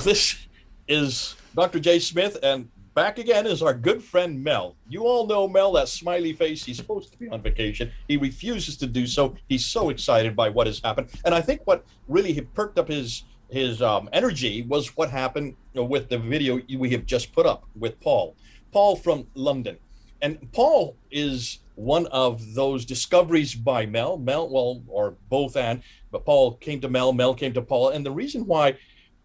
this is Dr. J. Smith, and back again is our good friend Mel. You all know Mel, that smiley face. He's supposed to be on vacation. He refuses to do so. He's so excited by what has happened. And I think what really perked up his energy was what happened with the video we have just put up with Paul from London. And Paul is one of those discoveries by Mel, well, or both, but Paul came to Mel came to Paul. And the reason why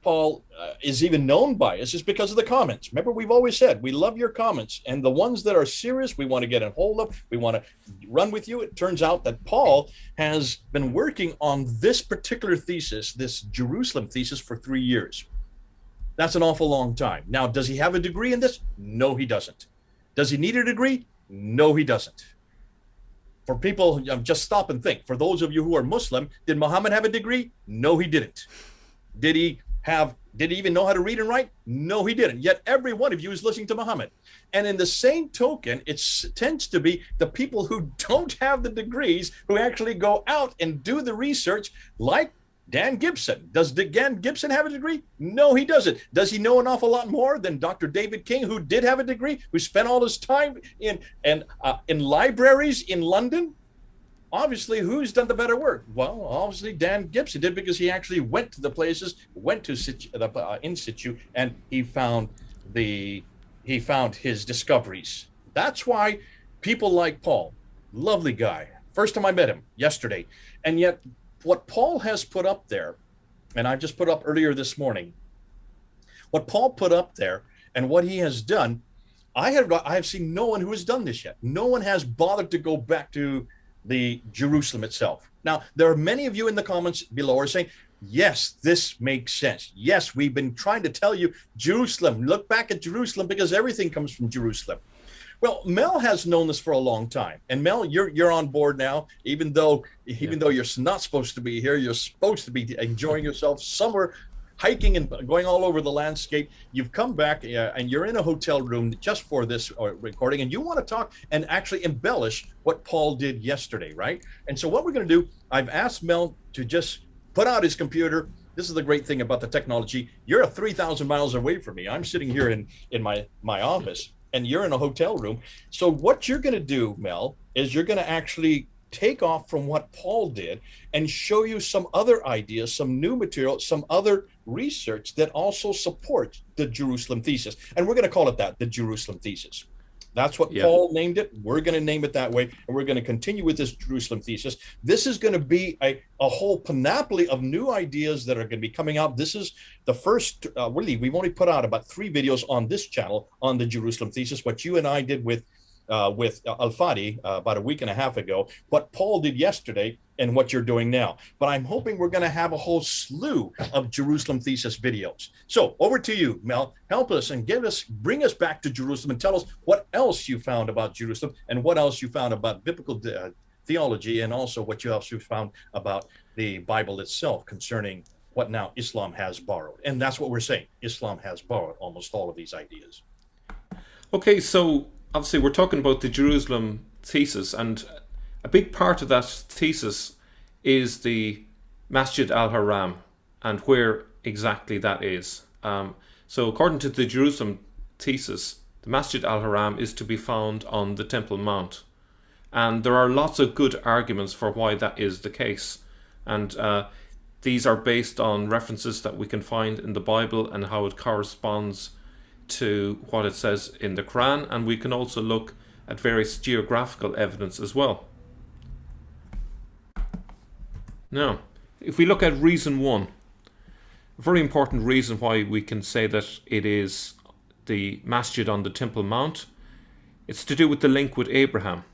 Paul is even known by us is because of the comments. Remember, we've always said we love your comments, and the ones that are serious, we want to get a hold of. We want to run with you. It turns out that Paul has been working on this particular thesis, this Jerusalem thesis, for 3 years. That's an awful long time. Now, does he have a degree in this? No, he doesn't. Does he need a degree? No, he doesn't. For people, just stop and think. For those of you who are Muslim, did Muhammad have a degree? No, he didn't. Did he even know how to read and write? No, he didn't. Yet every one of you is listening to Muhammad. And in the same token, it tends to be the people who don't have the degrees who actually go out and do the research, like Dan Gibson. Does Dan Gibson have a degree? No, he doesn't. Does he know an awful lot more than Dr. David King, who did have a degree, who spent all his time in libraries in London? Obviously, who's done the better work? Well, obviously Dan Gibson did, because he actually went to the places, went to in situ, and he found his discoveries. That's why people like Paul, lovely guy. First time I met him yesterday, and yet what Paul has put up there, and I just put up earlier this morning, what Paul put up there and what he has done, I have seen no one who has done this yet. No one has bothered to go back to the Jerusalem itself. Now, there are many of you in the comments below are saying, yes, this makes sense. Yes, we've been trying to tell you Jerusalem. Look back at Jerusalem, because everything comes from Jerusalem. Well, Mel has known this for a long time. And Mel, you're on board now, even though you're not supposed to be here. You're supposed to be enjoying yourself somewhere, hiking and going all over the landscape. You've come back and you're in a hotel room just for this recording, and you want to talk and actually embellish what Paul did yesterday, right? And so what we're going to do, I've asked Mel to just put out his computer. This is the great thing about the technology. You're 3,000 miles away from me. I'm sitting here in my office, and you're in a hotel room. So what you're going to do, Mel, is you're going to actually take off from what Paul did and show you some other ideas, some new material, some other research that also supports the Jerusalem thesis. And we're going to call it that, the Jerusalem thesis. That's what Paul named it. We're going to name it that way. And we're going to continue with this Jerusalem thesis. This is going to be a whole panoply of new ideas that are going to be coming out. This is the first, really, we've only put out about 3 videos on this channel on the Jerusalem thesis, what you and I did with Al-Fadi about a week and a half ago, what Paul did yesterday, and what you're doing now. But I'm hoping we're going to have a whole slew of Jerusalem thesis videos. So over to you, Mel. Help us and bring us back to Jerusalem, and tell us what else you found about Jerusalem, and what else you found about biblical theology, and also what else you found about the Bible itself concerning what now Islam has borrowed. And that's what we're saying. Islam has borrowed almost all of these ideas. Okay, so obviously we're talking about the Jerusalem thesis, and a big part of that thesis is the Masjid al-Haram and where exactly that is. So according to the Jerusalem thesis, the Masjid al-Haram is to be found on the Temple Mount. And there are lots of good arguments for why that is the case. And these are based on references that we can find in the Bible and how it corresponds to what it says in the Quran. And we can also look at various geographical evidence as well. Now, if we look at reason 1, a very important reason why we can say that it is the masjid on the Temple Mount, it's to do with the link with Abraham.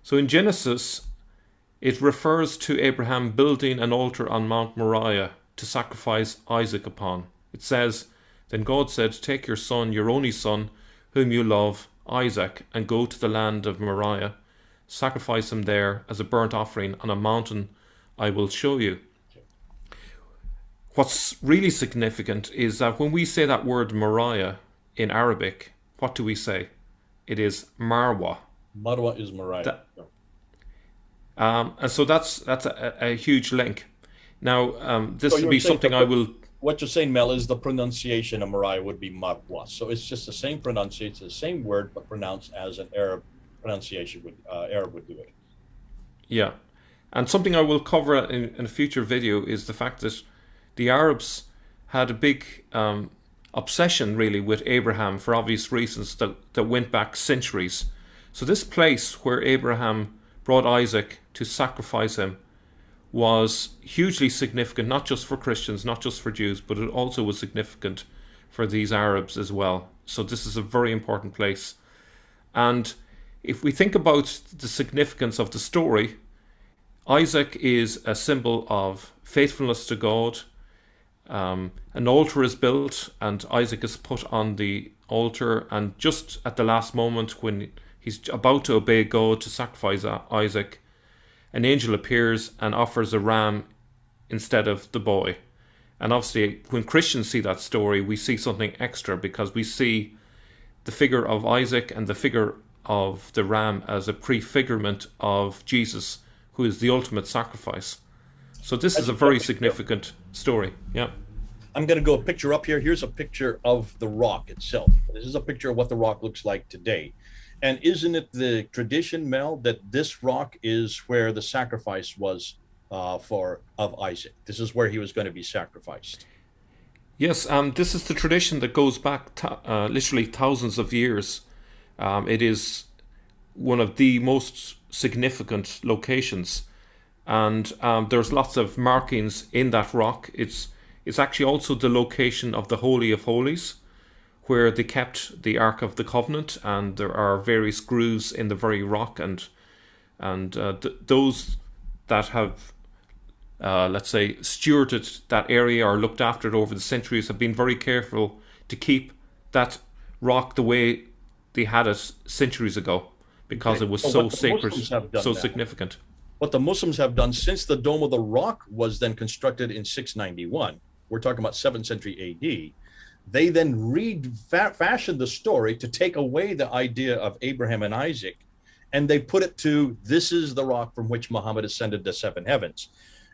So in Genesis, it refers to Abraham building an altar on Mount Moriah to sacrifice Isaac upon. It says, "Then God said, take your son, your only son, whom you love, Isaac, and go to the land of Moriah, sacrifice him there as a burnt offering on a mountain I will show you." What's really significant is that when we say that word Moriah in Arabic, what do we say? It is Marwa. Marwa is Moriah. And so that's a huge link. Now, this will be something I will what you're saying, Mel, is the pronunciation of Moriah would be Marwa. So it's just the same pronunciation, the same word, but pronounced as an Arab pronunciation would Arab would do it. Yeah. And something I will cover in a future video is the fact that the Arabs had a big obsession, really, with Abraham for obvious reasons that went back centuries. So this place where Abraham brought Isaac to sacrifice him was hugely significant, not just for Christians, not just for Jews, but it also was significant for these Arabs as well. So this is a very important place. And if we think about the significance of the story, Isaac is a symbol of faithfulness to God. An altar is built and Isaac is put on the altar, and just at the last moment when he's about to obey God to sacrifice Isaac, an angel appears and offers a ram instead of the boy. And obviously when Christians see that story, we see something extra, because we see the figure of Isaac and the figure of the ram as a prefigurement of Jesus, who is the ultimate sacrifice. So this is a very significant story. Yeah. I'm going to go a picture up here. Here's a picture of the rock itself. This is a picture of what the rock looks like today. And isn't it the tradition, Mel, that this rock is where the sacrifice was of Isaac? This is where he was going to be sacrificed. Yes, this is the tradition that goes back literally thousands of years. It is one of the most significant locations, and there's lots of markings in that rock. It's actually also the location of the Holy of Holies, where they kept the Ark of the Covenant, and there are various grooves in the very rock, and those that have let's say stewarded that area or looked after it over the centuries have been very careful to keep that rock the way they had it centuries ago, because it was so sacred, so significant. What the Muslims have done since the Dome of the Rock was then constructed in 691, we're talking about 7th century AD, they then fashioned the story to take away the idea of Abraham and Isaac, and they put it to, this is the rock from which Muhammad ascended to seven heavens.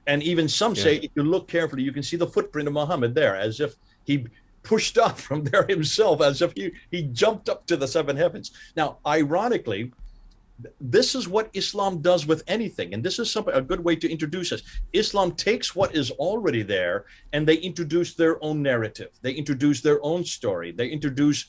And even some say, if you look carefully, you can see the footprint of Muhammad there, as if he pushed up from there himself, as if he jumped up to the seven heavens. Now, ironically, this is what Islam does with anything, and this is a good way to introduce us. Islam takes what is already there and they introduce their own narrative. They introduce their own story. They introduce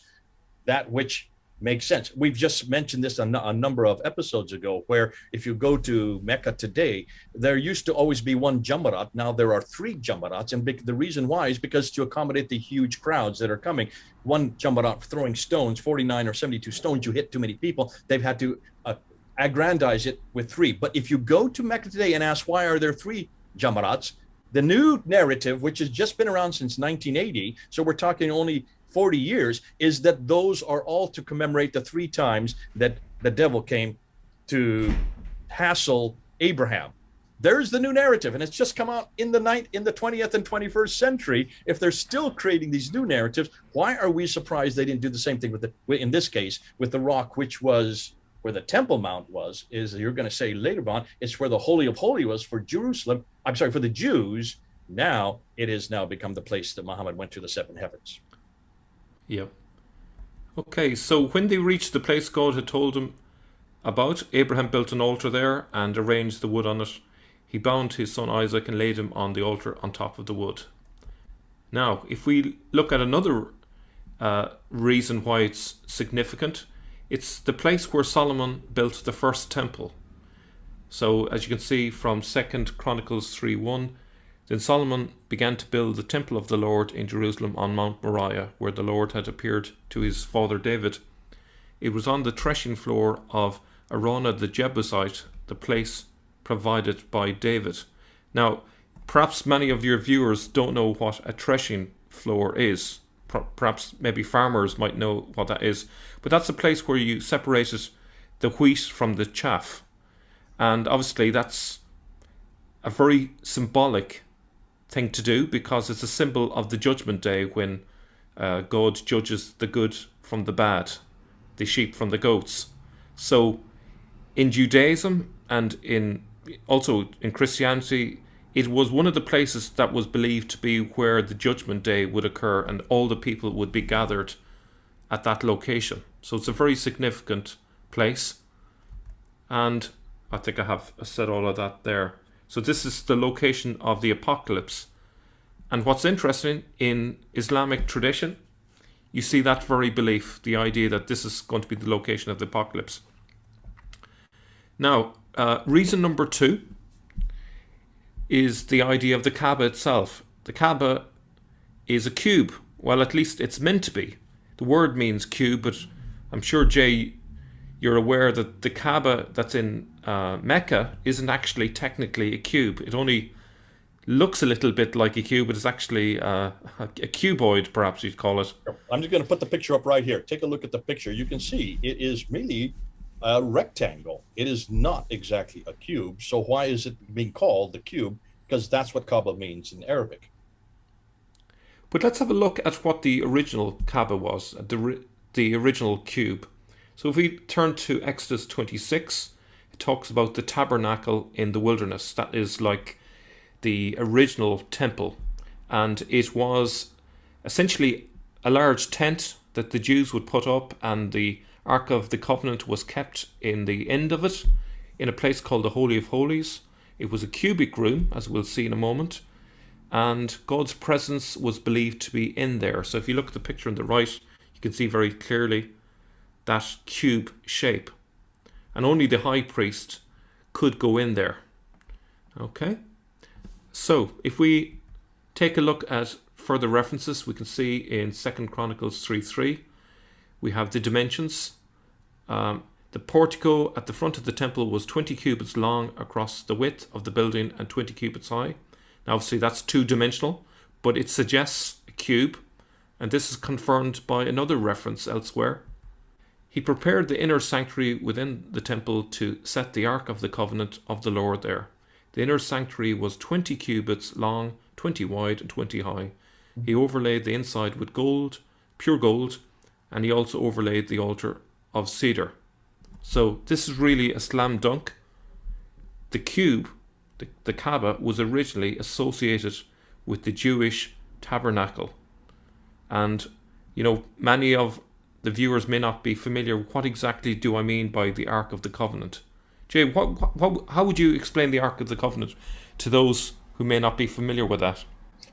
that which makes sense. We've just mentioned this a number of episodes ago, where if you go to Mecca today, there used to always be one Jamarat. Now there are 3 Jamarats, and the reason why is because to accommodate the huge crowds that are coming, one Jamarat throwing stones, 49 or 72 stones, you hit too many people, they've had to aggrandize it with 3. But if you go to Mecca today and ask why are there 3 Jamarats, the new narrative, which has just been around since 1980, so we're talking only 40 years, is that those are all to commemorate the 3 times that the devil came to hassle Abraham. There's the new narrative, and it's just come out in the 20th and 21st century. If they're still creating these new narratives, why are we surprised they didn't do the same thing in this case, with the rock, which was where the Temple Mount was, is you're going to say later on, it's where the Holy of Holies was for Jerusalem. I'm sorry, for the Jews. Now it has now become the place that Muhammad went to the 7 heavens. Yep. Okay, so when they reached the place God had told him about, Abraham built an altar there and arranged the wood on it. He bound his son Isaac and laid him on the altar on top of the wood. Now, if we look at another reason why it's significant, it's the place where Solomon built the first temple. So, as you can see from 2 Chronicles 3:1, then Solomon began to build the temple of the Lord in Jerusalem on Mount Moriah, where the Lord had appeared to his father David. It was on the threshing floor of Araunah the Jebusite, the place provided by David. Now, perhaps many of your viewers don't know what a threshing floor is. Perhaps maybe farmers might know what that is. But that's a place where you separated the wheat from the chaff. And obviously that's a very symbolic thing to do, because it's a symbol of the judgment day when God judges the good from the bad, the sheep from the goats. So in Judaism and also in Christianity, it was one of the places that was believed to be where the Judgment Day would occur and all the people would be gathered at that location. So it's a very significant place. And I think I have said all of that there. So this is the location of the apocalypse. And what's interesting in Islamic tradition, you see that very belief, the idea that this is going to be the location of the apocalypse. Now, reason number 2 is the idea of the Kaaba itself. The Kaaba is a cube. Well, at least it's meant to be. The word means cube, but I'm sure, Jay, you're aware that the Kaaba that's in Mecca isn't actually technically a cube. It only looks a little bit like a cube, but it's actually a cuboid, perhaps you'd call it. I'm just going to put the picture up right here. Take a look at the picture. You can see it is really a rectangle. It is not exactly a cube. So why is it being called the cube? Because that's what Kaaba means in Arabic. But let's have a look at what the original Kaaba was, the original cube. So if we turn to Exodus 26, it talks about the tabernacle in the wilderness. That is like the original temple. And it was essentially a large tent that the Jews would put up, and the Ark of the Covenant was kept in the end of it, in a place called the Holy of Holies. It was a cubic room, as we'll see in a moment, and God's presence was believed to be in there. So if you look at the picture on the right, you can see very clearly that cube shape. And only the high priest could go in there. Okay? So if we take a look at further references, we can see in 2 Chronicles 3:3, we have the dimensions. The portico at the front of the temple was 20 cubits long across the width of the building and 20 cubits high. Now obviously that's two-dimensional, but it suggests a cube, and this is confirmed by another reference elsewhere. He prepared the inner sanctuary within the temple to set the Ark of the Covenant of the Lord there. The inner sanctuary was 20 cubits long, 20 wide and 20 high. He overlaid the inside with gold, pure gold, and he also overlaid the altar of cedar. So this is really a slam dunk. The cube, the Kaaba, was originally associated with the Jewish tabernacle. And, you know, many of the viewers may not be familiar. What exactly do I mean by the Ark of the Covenant? Jay, how would you explain the Ark of the Covenant to those who may not be familiar with that?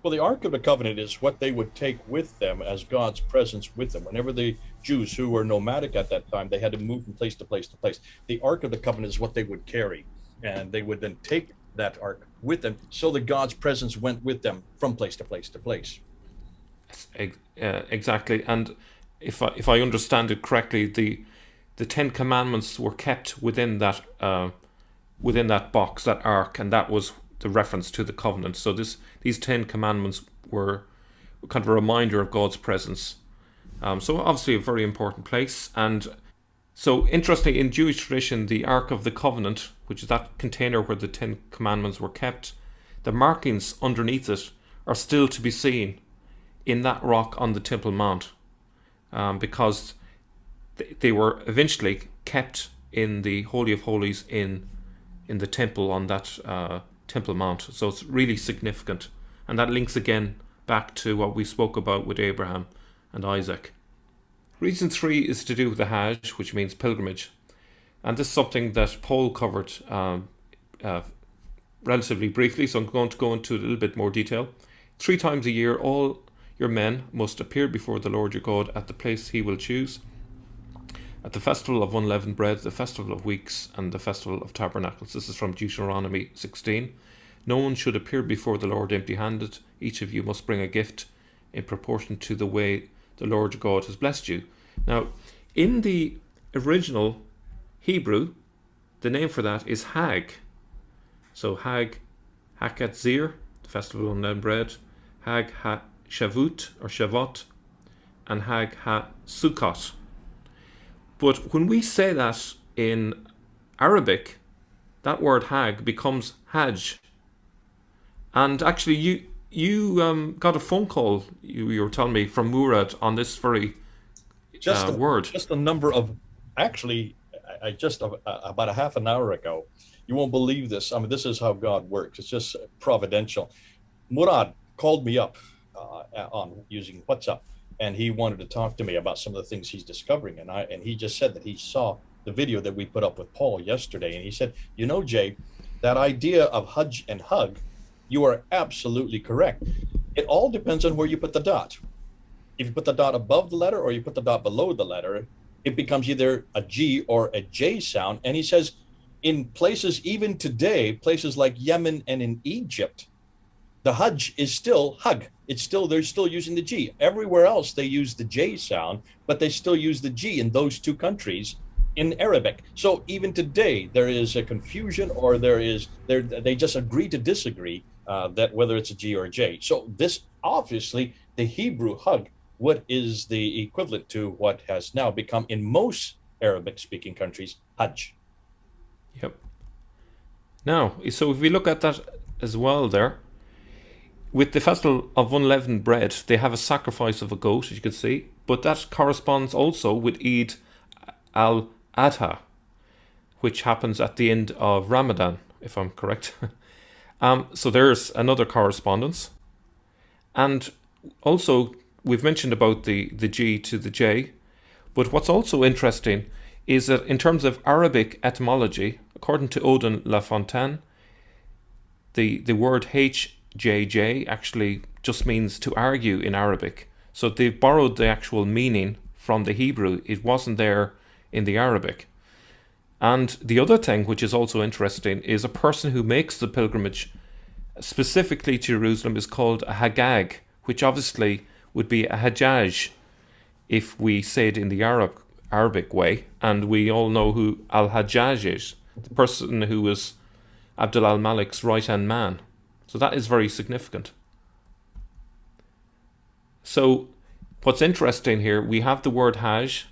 Well, the Ark of the Covenant is what they would take with them as God's presence with them. Whenever the Jews who were nomadic at that time, they had to move from place to place to place. The Ark of the Covenant is what they would carry, and they would then take that Ark with them so that God's presence went with them from place to place to place. Exactly. And if I understand it correctly, the 10 Commandments were kept within that box, that ark, and that was the reference to the covenant. So these 10 Commandments were kind of a reminder of God's presence. So obviously a very important place. And so interestingly, in Jewish tradition, the Ark of the Covenant, which is that container where the 10 Commandments were kept, the markings underneath it are still to be seen in that rock on the Temple Mount, because they were eventually kept in the Holy of Holies in the temple on that Temple Mount. So it's really significant. And that links again back to what we spoke about with Abraham and Isaac. Reason 3 is to do with the Hajj, which means pilgrimage. And this is something that Paul covered relatively briefly, so I'm going to go into a little bit more detail. 3 times a year, all your men must appear before the Lord your God at the place he will choose, at the festival of unleavened bread, the festival of weeks, and the festival of tabernacles. This is from Deuteronomy 16. No one should appear before the Lord empty-handed. Each of you must bring a gift in proportion to the way the Lord your God has blessed you. Now, in the original Hebrew, the name for that is Hag. So Hag HaKatzir, the festival of unleavened bread, Hag HaShavut or Shavot, and Hag HaSukkot. But when we say that in Arabic, that word Hag becomes Hajj. And actually, you got a phone call, you were telling me, from Murad on this very word. Just a number of, actually, I just about a half an hour ago, you won't believe this. I mean, this is how God works. It's just providential. Murad called me up on using WhatsApp, and he wanted to talk to me about some of the things he's discovering. And he just said that he saw the video that we put up with Paul yesterday, and he said, you know, Jay, that idea of hudge and hug, you are absolutely correct. It all depends on where you put the dot. If you put the dot above the letter or you put the dot below the letter, it becomes either a G or a J sound. And he says, in places, even today, places like Yemen and in Egypt, the hajj is still hug. It's still, they're still using the G. Everywhere else, they use the J sound, but they still use the G in those two countries in Arabic. So even today, there is a confusion, or they just agree to disagree that whether it's a G or a J. So this, obviously, the Hebrew hug, what is the equivalent to what has now become in most Arabic-speaking countries, hajj. Yep. Now, so if we look at that as well there, with the festival of unleavened bread, they have a sacrifice of a goat, as you can see, but that corresponds also with Eid al-Adha, which happens at the end of Ramadan, if I'm correct. So there's another correspondence. And also, we've mentioned about the G to the J, but what's also interesting is that in terms of Arabic etymology, according to Odin Lafontaine, the word HJJ actually just means to argue in Arabic. So they've borrowed the actual meaning from the Hebrew. It wasn't there in the Arabic. And the other thing which is also interesting is a person who makes the pilgrimage specifically to Jerusalem is called a Hagag, which obviously would be a Hajjaj if we say it in the Arabic way. And we all know who Al-Hajjaj is, the person who was Abdul al-Malik's right-hand man. So that is very significant. So what's interesting here, we have the word Hajj.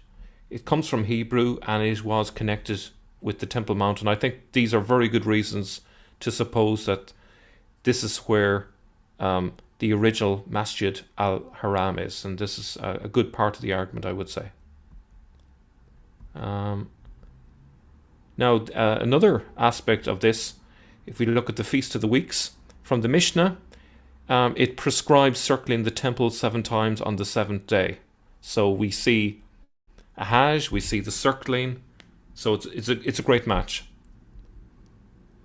It comes from Hebrew and it was connected with the Temple Mount. And I think these are very good reasons to suppose that this is where the original Masjid al-Haram is. And this is a good part of the argument, I would say. Now, another aspect of this, if we look at the Feast of the Weeks, from the Mishnah, it prescribes circling the temple 7 times on the 7th day. So we see a Hajj, we see the circling, so it's a great match.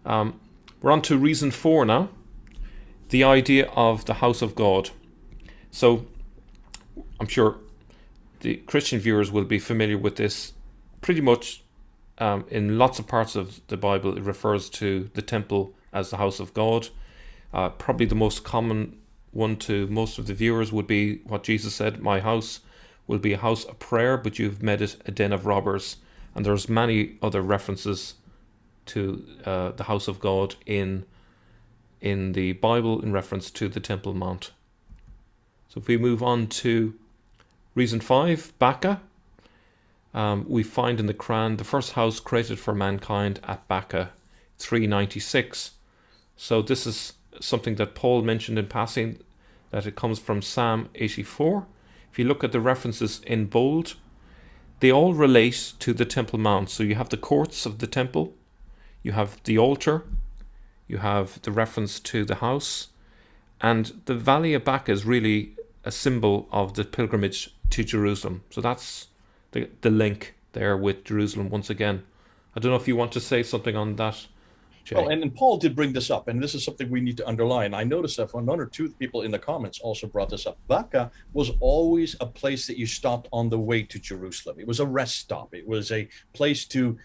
We're on to reason 4 now, the idea of the house of God. So I'm sure the Christian viewers will be familiar with this. Pretty much in lots of parts of the Bible, it refers to the temple as the house of God. Probably the most common one to most of the viewers would be what Jesus said, my house will be a house of prayer, but you've made it a den of robbers. And there's many other references to the house of God in the Bible in reference to the Temple Mount. So if we move on to reason 5, Baka, we find in the Quran the first house created for mankind at Baka, 396. So this is something that Paul mentioned in passing, that it comes from Psalm 84. If you look at the references in bold, they all relate to the Temple Mount. So you have the courts of the temple, you have the altar, you have the reference to the house, and the Valley of Baca is really a symbol of the pilgrimage to Jerusalem. So that's the link there with Jerusalem once again. I don't know if you want to say something on that, Jay. Well, and Paul did bring this up, and this is something we need to underline. I noticed that one or two people in the comments also brought this up. Baka was always a place that you stopped on the way to Jerusalem. It was a rest stop. It was a place to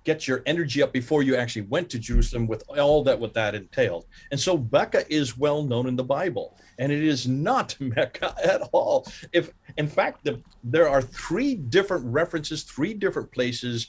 get your energy up before you actually went to Jerusalem, with all that what that entailed. And so Becca is well known in the Bible, and it is not Mecca at all. If in fact there are 3 different references, 3 different places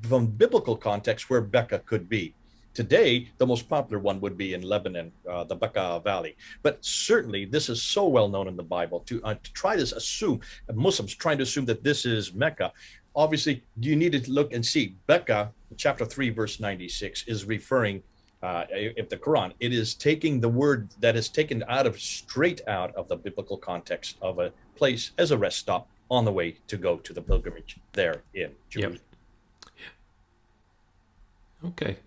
from biblical context where Becca could be. Today, the most popular one would be in Lebanon, the Bekaa Valley. But certainly, this is so well known in the Bible. To try to assume, Muslims trying to assume that this is Mecca, obviously, you need to look and see. Becca, chapter 3, verse 96, is referring, if the Quran, it is taking the word that is taken straight out of the biblical context of a place as a rest stop on the way to go to the pilgrimage there in Jerusalem. Yep. Okay.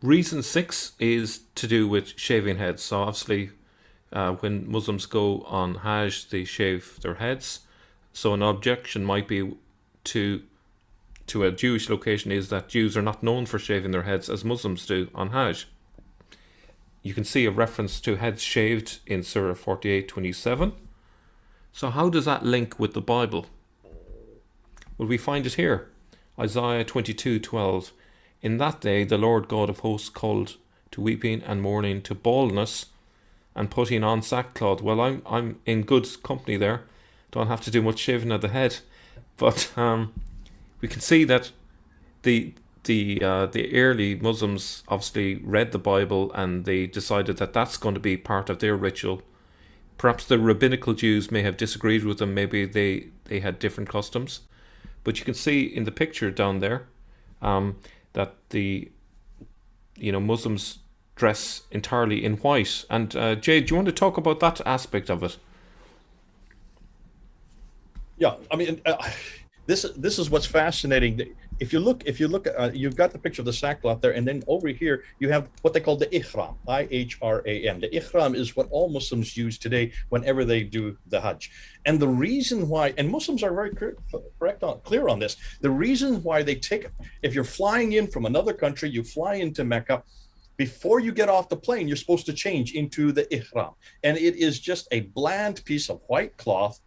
Reason 6 is to do with shaving heads. So obviously, when Muslims go on Hajj, they shave their heads. So an objection might be to a Jewish location is that Jews are not known for shaving their heads as Muslims do on Hajj. You can see a reference to heads shaved in Surah 48:27. So how does that link with the Bible? Well, we find it here. Isaiah 22:12. In that day the Lord God of hosts called to weeping and mourning, to baldness and putting on sackcloth. Well, I'm in good company there. Don't have to do much shaving of the head. But we can see that the early Muslims obviously read the Bible and they decided that that's going to be part of their ritual. Perhaps the rabbinical Jews may have disagreed with them. Maybe they had different customs. But you can see in the picture down there that the Muslims dress entirely in white. And Jay, do you want to talk about that aspect of it? Yeah, I mean, this is what's fascinating. If you look, you've got the picture of the sackcloth there, and then over here you have what they call the ihram, ihram. The ihram is what all Muslims use today whenever they do the Hajj. And the reason why, and Muslims are very clear on this, the reason why they take, if you're flying in from another country, you fly into Mecca, before you get off the plane, you're supposed to change into the ihram. And it is just a bland piece of white cloth,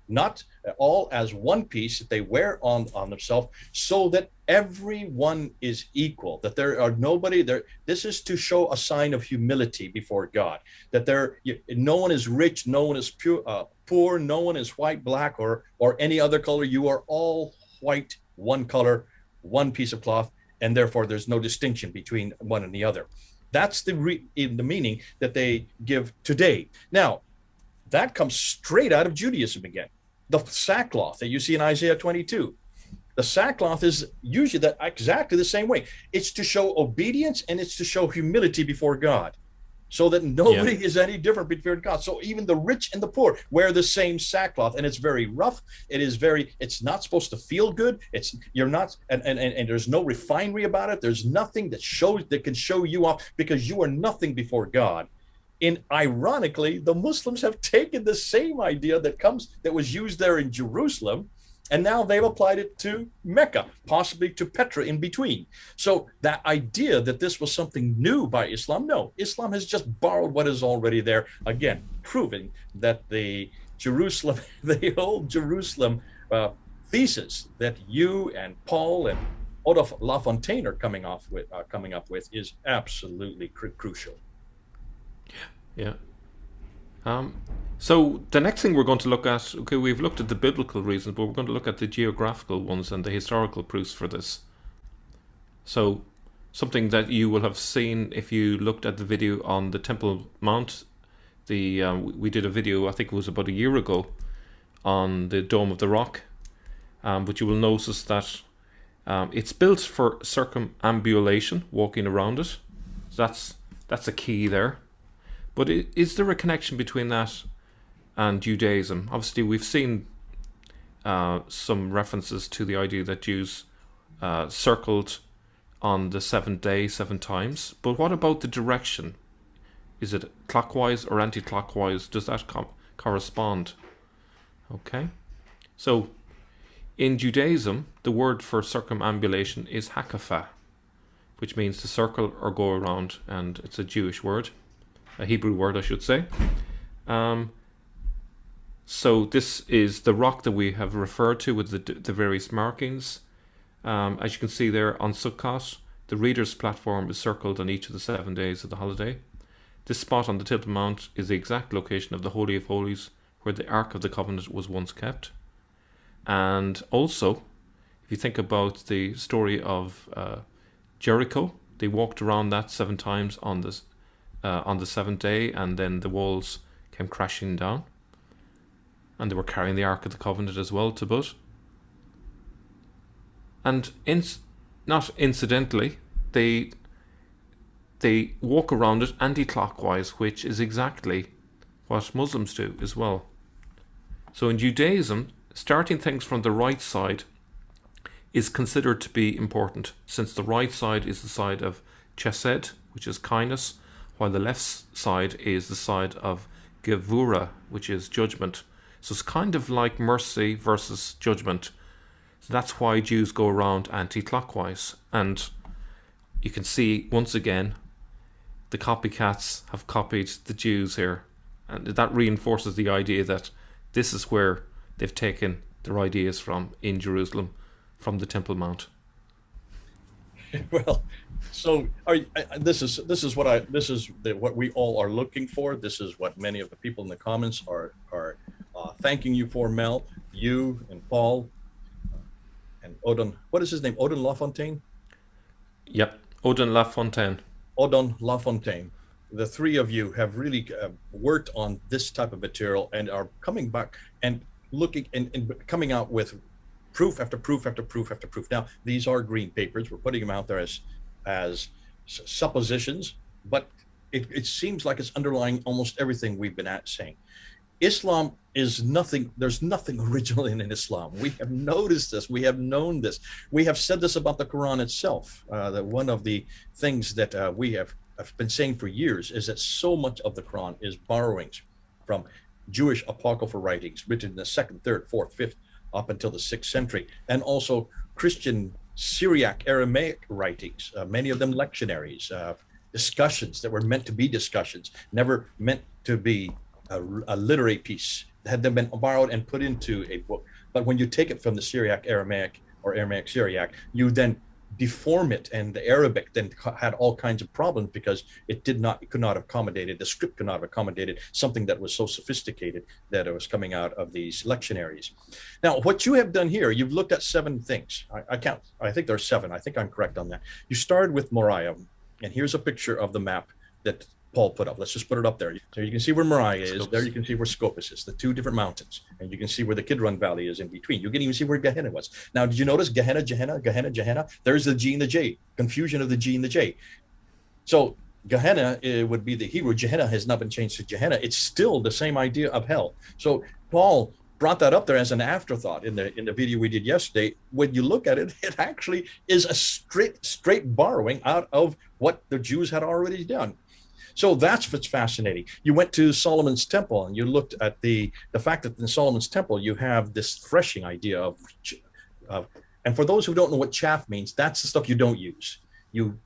not all as one piece that they wear on themselves, so that everyone is equal, that there are nobody there. This is to show a sign of humility before God, that no one is rich, no one is poor, no one is white, black, or any other color. You are all white, one color, one piece of cloth, and therefore there's no distinction between one and the other. That's the meaning that they give today. Now, that comes straight out of Judaism again. The sackcloth that you see in Isaiah 22. The sackcloth is usually exactly the same way. It's to show obedience and it's to show humility before God, so that nobody is any different before God. So even the rich and the poor wear the same sackcloth, and it's very rough. It's not supposed to feel good. You're not, and there's no refinery about it. There's nothing that can show you off, because you are nothing before God. Ironically, the Muslims have taken the same idea that was used there in Jerusalem, and now they've applied it to Mecca, possibly to Petra in between. So that idea that this was something new by Islam, no, Islam has just borrowed what is already there, again, proving that the old Jerusalem thesis that you and Paul and Otto Lafontaine are coming up with is absolutely crucial. Yeah. So the next thing we're going to look at, okay, we've looked at the biblical reasons, but we're going to look at the geographical ones and the historical proofs for this. So something that you will have seen if you looked at the video on the Temple Mount. We did a video, I think it was about a year ago, on the Dome of the Rock. But you will notice that it's built for circumambulation, walking around it. So that's a key there. But is there a connection between that and Judaism? Obviously, we've seen some references to the idea that Jews circled on the seventh day 7 times. But what about the direction? Is it clockwise or anti-clockwise? Does that correspond? Okay. So, in Judaism, the word for circumambulation is hakafah, which means to circle or go around, and it's a Jewish word. A Hebrew word, I should say. So this is the rock that we have referred to with the various markings. As you can see there on Sukkot, the reader's platform is circled on each of the 7 days of the holiday. This spot on the Temple Mount is the exact location of the Holy of Holies, where the Ark of the Covenant was once kept. And also, if you think about the story of Jericho, they walked around that 7 times on the 7th day, and then the walls came crashing down, and they were carrying the Ark of the Covenant as well to boot. And not incidentally, they walk around it anti-clockwise, which is exactly what Muslims do as well. So in Judaism, starting things from the right side, is considered to be important, since the right side is the side of chesed, which is kindness, while the left side is the side of gevura, which is judgment. So it's kind of like mercy versus judgment. So that's why Jews go around anti-clockwise. And you can see, once again, the copycats have copied the Jews here. And that reinforces the idea that this is where they've taken their ideas from in Jerusalem, from the Temple Mount. Well, so this is what we all are looking for. This is what many of the people in the comments are thanking you for, Mel. You and Paul and Odin. What is his name? Odin LaFontaine. Yep, Odin LaFontaine. Odin LaFontaine. The three of you have really worked on this type of material and are coming back and looking and coming out with proof after proof after proof after proof. Now, these are green papers. We're putting them out there as suppositions, but it seems like it's underlying almost everything we've been saying. Islam is nothing. There's nothing original in Islam. We have noticed this. We have known this. We have said this about the Quran itself. That one of the things that we have been saying for years is that so much of the Quran is borrowings from Jewish apocryphal writings written in the 2nd, 3rd, 4th, 5th, up until the 6th century, and also Christian Syriac Aramaic writings, many of them lectionaries, discussions that were meant to be discussions, never meant to be a literary piece. Had them been borrowed and put into a book. But when you take it from the Syriac Aramaic or Aramaic Syriac, you then deform it, and the Arabic then had all kinds of problems because it could not have accommodated, the script could not have accommodated something that was so sophisticated that it was coming out of these lectionaries. Now, what you have done here, you've looked at 7 things. I think there are 7. I think I'm correct on that. You started with Moriah, and here's a picture of the map that Paul put up. Let's just put it up there. So you can see where Moriah is. Scopus. There you can see where Scopus is, the 2 different mountains. And you can see where the Kidron Valley is in between. You can even see where Gehenna was. Now, did you notice Gehenna, Gehenna, Gehenna, Gehenna? There's the G and the J, confusion of the G and the J. So Gehenna would be the Hebrew. Gehenna has not been changed to Gehenna. It's still the same idea of hell. So Paul brought that up there as an afterthought in the video we did yesterday. When you look at it, it actually is a straight borrowing out of what the Jews had already done. So that's what's fascinating. You went to Solomon's temple and you looked at the fact that in Solomon's temple you have this threshing idea of and for those who don't know what chaff means, that's the stuff you don't use. You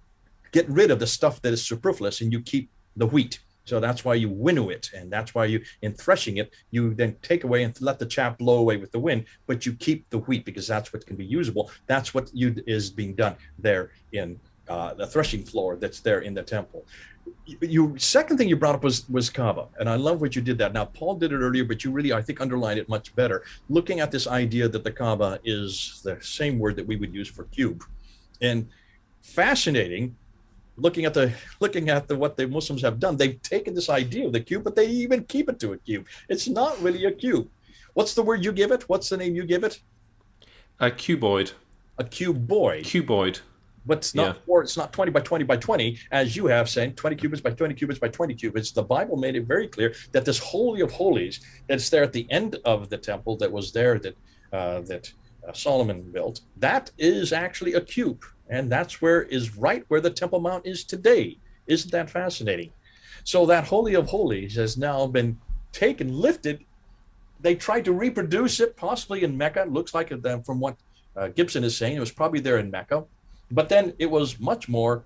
get rid of the stuff that is superfluous and you keep the wheat. So that's why you winnow it, and that's why you, in threshing it, you then take away and let the chaff blow away with the wind, but you keep the wheat because that's what can be usable. That's what is being done there in the threshing floor that's there in the temple. Second thing you brought up was Kaaba, and I love what you did that. Now, Paul did it earlier, but you really, I think, underlined it much better, looking at this idea that the Kaaba is the same word that we would use for cube. And fascinating, looking at what the Muslims have done, they've taken this idea of the cube, but they even keep it to a cube. It's not really a cube. What's the word you give it? What's the name you give it? A cuboid. A cuboid. Cuboid. But it's not it's not 20 by 20 by 20, as you have saying 20 cubits by 20 cubits by 20 cubits. The Bible made it very clear that this Holy of Holies that's there at the end of the temple that was there that Solomon built, that is actually a cube. And that's where the Temple Mount is today. Isn't that fascinating? So that Holy of Holies has now been taken, lifted. They tried to reproduce it, possibly in Mecca. It looks like it, from what Gibson is saying, it was probably there in Mecca. But then it was much more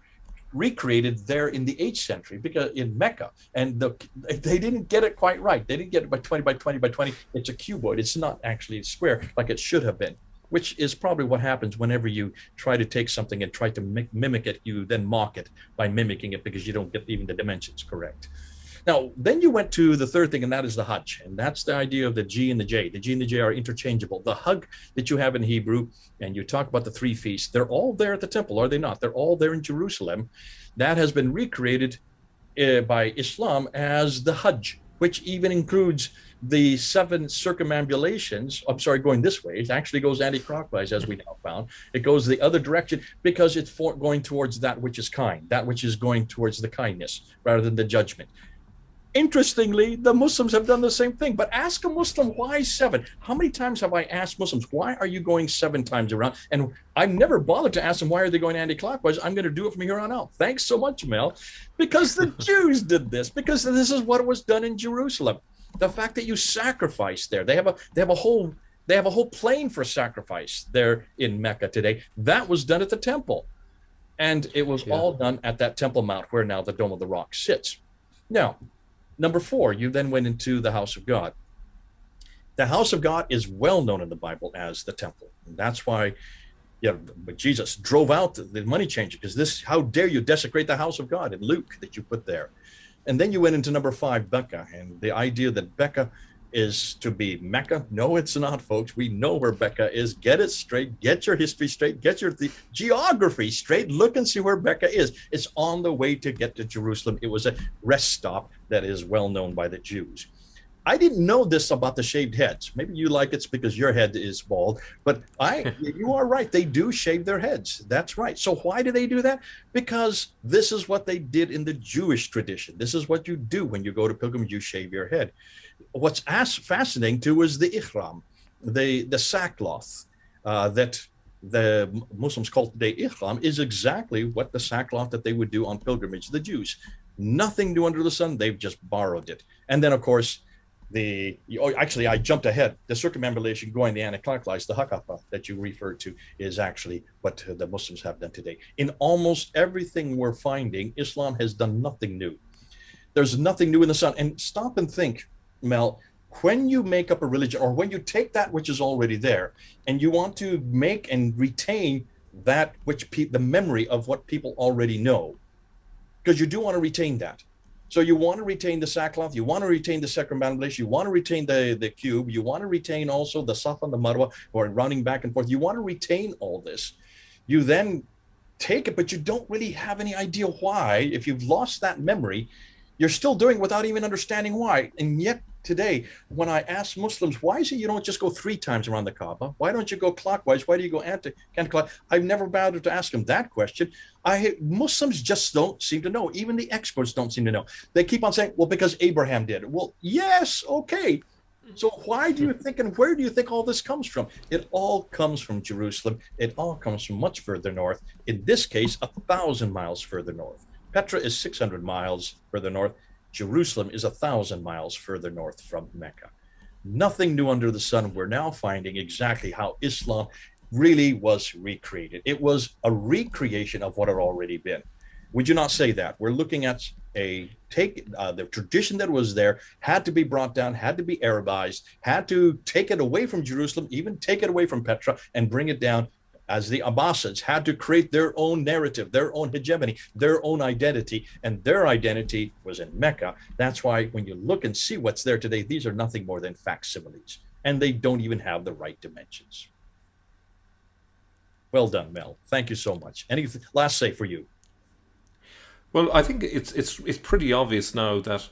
recreated there in the 8th century, because in Mecca, and they didn't get it quite right. They didn't get it by 20 by 20 by 20. It's a cuboid. It's not actually a square like it should have been, which is probably what happens whenever you try to take something and try to mimic it. You then mock it by mimicking it because you don't get even the dimensions correct. Now, then you went to the third thing, and that is the Hajj. And that's the idea of the G and the J. The G and the J are interchangeable. The Hajj that you have in Hebrew, and you talk about the 3 feasts, they're all there at the temple, are they not? They're all there in Jerusalem. That has been recreated by Islam as the Hajj, which even includes the 7 circumambulations. I'm sorry, going this way. It actually goes anti-clockwise, as we now found. It goes the other direction because it's going towards that which is kind, that which is going towards the kindness rather than the judgment. Interestingly, the Muslims have done the same thing. But ask a Muslim, why 7? How many times have I asked Muslims, why are you going 7 times around? And I've never bothered to ask them, why are they going anti-clockwise? I'm going to do it from here on out. Thanks so much, Mel. Because the Jews did this, because this is what was done in Jerusalem. The fact that you sacrifice there, they have a whole plain for sacrifice there in Mecca today. That was done at the temple. And it was all done at that Temple Mount where now the Dome of the Rock sits. Now, number 4, you then went into the house of God. The house of God is well known in the Bible as the temple. And that's why Jesus drove out the money changer, because this, how dare you desecrate the house of God in Luke that you put there. And then you went into number 5, Becca, and the idea that Becca is to be Mecca. No, it's not, folks. We know where Becca is. Get it straight. Get your history straight. Get your geography straight. Look and see where Becca is. It's on the way to get to Jerusalem. It was a rest stop that is well known by the Jews. I didn't know this about the shaved heads. Maybe you like it's because your head is bald, but you are right. They do shave their heads. That's right. So why do they do that? Because this is what they did in the Jewish tradition. This is what you do when you go to pilgrimage. You shave your head. What's fascinating too is the ihram, the sackcloth that the Muslims call today ihram is exactly what the sackcloth that they would do on pilgrimage. The Jews, nothing new under the sun. They've just borrowed it. And then, of course, actually, I jumped ahead. The circumambulation going the anti-clockwise, the hakapa that you referred to, is actually what the Muslims have done today. In almost everything we're finding, Islam has done nothing new. There's nothing new in the sun. And stop and think, Mel, when you make up a religion, or when you take that which is already there and you want to make and retain that which the memory of what people already know, because you do want to retain that. So you want to retain the sackcloth, you want to retain the circumambulation, you want to retain the cube, you want to retain also the Safa and the Marwa, or running back and forth. You want to retain all this. You then take it, but you don't really have any idea why. If you've lost that memory, you're still doing it without even understanding why. And yet today, when I ask Muslims, why is it you don't just go 3 times around the Kaaba? Why don't you go clockwise? Why do you go anti-clockwise? I've never bothered to ask them that question. Muslims just don't seem to know. Even the experts don't seem to know. They keep on saying, well, because Abraham did it. Well, yes, okay. So why do you think, and where do you think all this comes from? It all comes from Jerusalem. It all comes from much further north. In this case, 1,000 miles further north. Petra is 600 miles further north. Jerusalem is 1,000 miles further north from Mecca. Nothing new under the sun. We're now finding exactly how Islam really was recreated. It was a recreation of what had already been. Would you not say that? We're looking at the tradition that was there had to be brought down, had to be Arabized, had to take it away from Jerusalem, even take it away from Petra and bring it down, as the Abbasids had to create their own narrative, their own hegemony, their own identity, and their identity was in Mecca. That's why when you look and see what's there today, these are nothing more than facsimiles, and they don't even have the right dimensions. Well done, Mel. Thank you so much. Any last say for you? Well, I think it's pretty obvious now that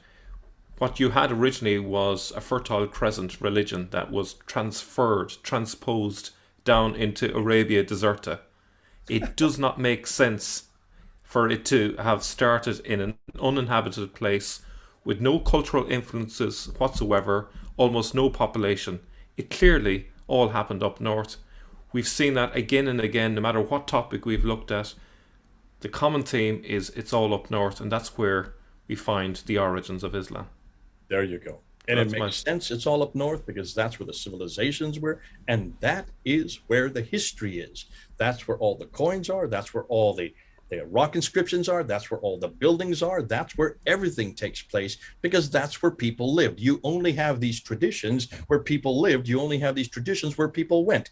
what you had originally was a Fertile Crescent religion that was transposed down into Arabia Deserta. It does not make sense for it to have started in an uninhabited place with no cultural influences whatsoever, almost no population. It clearly all happened up north. We've seen that again and again, no matter what topic we've looked at. The common theme is it's all up north, and that's where we find the origins of Islam. There you go. And it makes sense. It's all up north because that's where the civilizations were. And that is where the history is. That's where all the coins are. That's where all the rock inscriptions are. That's where all the buildings are. That's where everything takes place because that's where people lived. You only have these traditions where people lived. You only have these traditions where people went.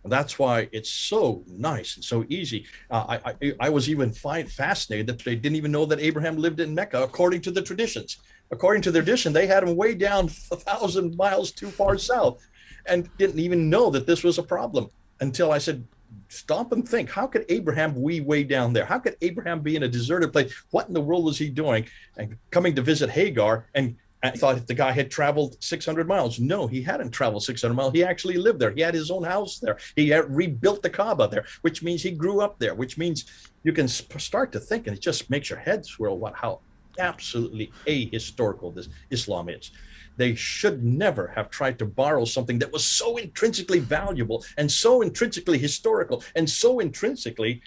That's why it's so nice and so easy. I was even fascinated that they didn't even know that Abraham lived in Mecca, according to the traditions. According to their tradition, they had him way down 1,000 miles too far south and didn't even know that this was a problem until I said, stop and think. How could Abraham be way down there? How could Abraham be in a deserted place? What in the world was he doing? And coming to visit Hagar, and I thought the guy had traveled 600 miles. No, he hadn't traveled 600 miles. He actually lived there. He had his own house there. He had rebuilt the Kaaba there, which means he grew up there, which means you can start to think, and it just makes your head swirl how absolutely ahistorical this Islam is. They should never have tried to borrow something that was so intrinsically valuable and so intrinsically historical and so intrinsically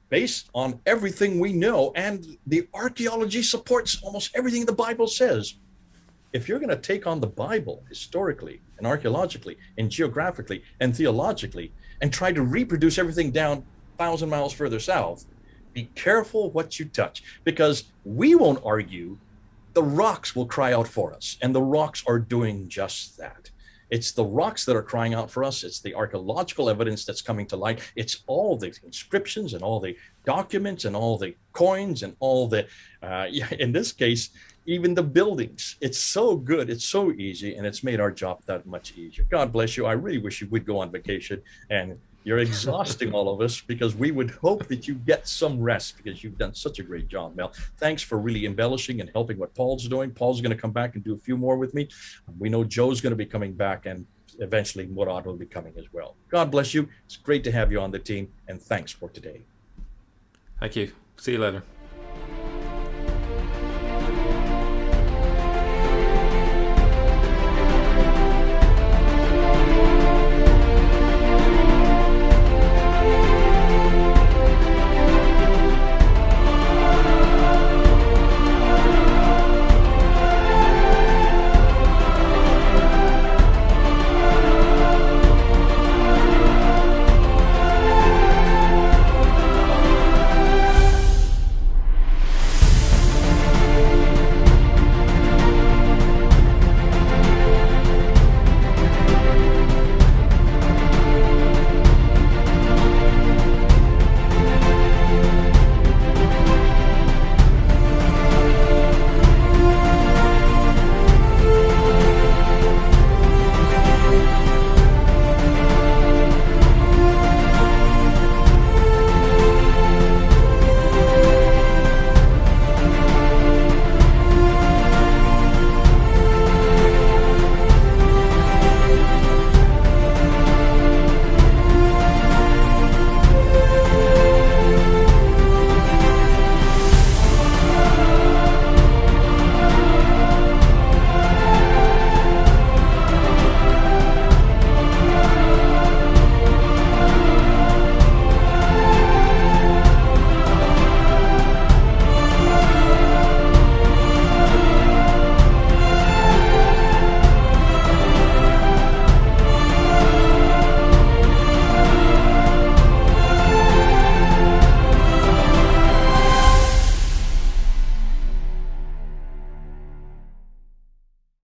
based on everything we know. And the archaeology supports almost everything the Bible says. If you're going to take on the Bible historically and archaeologically and geographically and theologically and try to reproduce everything down 1,000 miles further south, be careful what you touch, because we won't argue. The rocks will cry out for us, and the rocks are doing just that. It's the rocks that are crying out for us. It's the archaeological evidence that's coming to light. It's all the inscriptions and all the documents and all the coins and all the, in this case, even the buildings. It's so good. It's so easy, and it's made our job that much easier. God bless you. I really wish you would go on vacation, and you're exhausting all of us, because we would hope that you get some rest, because you've done such a great job, Mel. Thanks for really embellishing and helping what Paul's doing. Paul's going to come back and do a few more with me. We know Joe's going to be coming back, and eventually Murad will be coming as well. God bless you. It's great to have you on the team, and thanks for today. Thank you. See you later.